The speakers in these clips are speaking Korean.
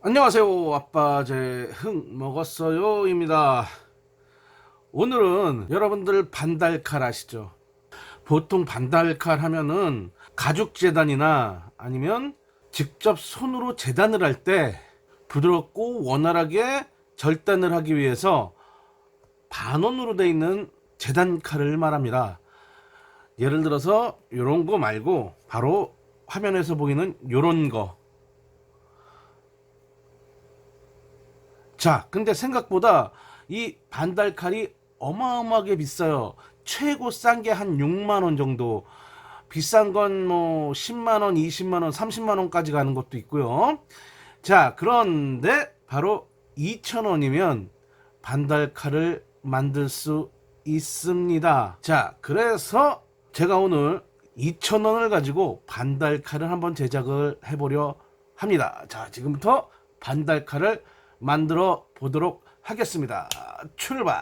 안녕하세요. 아빠제 흙 먹었어요입니다. 오늘은 여러분들 반달칼 아시죠? 보통 반달칼 하면은 가죽재단이나 아니면 직접 손으로 재단을 할 때 부드럽고 원활하게 절단을 하기 위해서 반원으로 되어 있는 재단칼을 말합니다. 예를 들어서 이런 거 말고 바로 화면에서 보이는 이런 거. 자, 근데 생각보다 이 반달칼이 어마어마하게 비싸요. 최고 싼 게 한 6만 원 정도. 비싼 건 뭐 10만 원, 20만 원, 30만 원까지 가는 것도 있고요. 자, 그런데 바로 2천 원이면 반달칼을 만들 수 있습니다. 자, 그래서 제가 오늘 2천 원을 가지고 반달칼을 한번 제작을 해보려 합니다. 자, 지금부터 반달칼을 만들어 보도록 하겠습니다. 출발!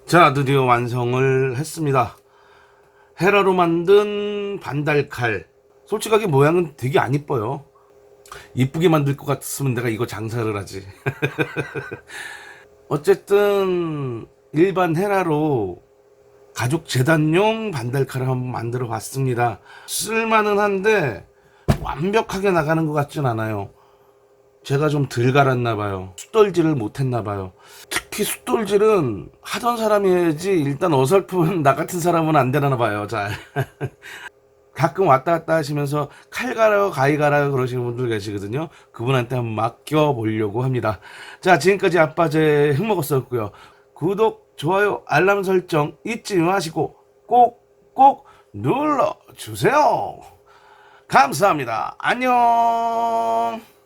자, 드디어 완성을 했습니다. 헤라로 만든 반달칼. 솔직하게 모양은 되게 안 이뻐요. 이쁘게 만들 것 같으면 내가 이거 장사를 하지. 어쨌든 일반 헤라로 가족 재단용 반달칼을 한번 만들어 봤습니다. 쓸만은 한데 완벽하게 나가는 것 같진 않아요. 제가 좀 덜 갈았나 봐요. 숫돌질을 못 했나 봐요. 특히 숫돌질은 하던 사람이 해야지, 일단 어설픈 나 같은 사람은 안 되나 봐요. 잘. 가끔 왔다 갔다 하시면서 칼 갈아요, 가위 갈아요 그러시는 분들 계시거든요. 그분한테 한번 맡겨 보려고 합니다. 자, 지금까지 아빠제 흑먹었었고요. 구독, 좋아요, 알람 설정 잊지 마시고 꼭꼭 눌러주세요. 감사합니다. 안녕.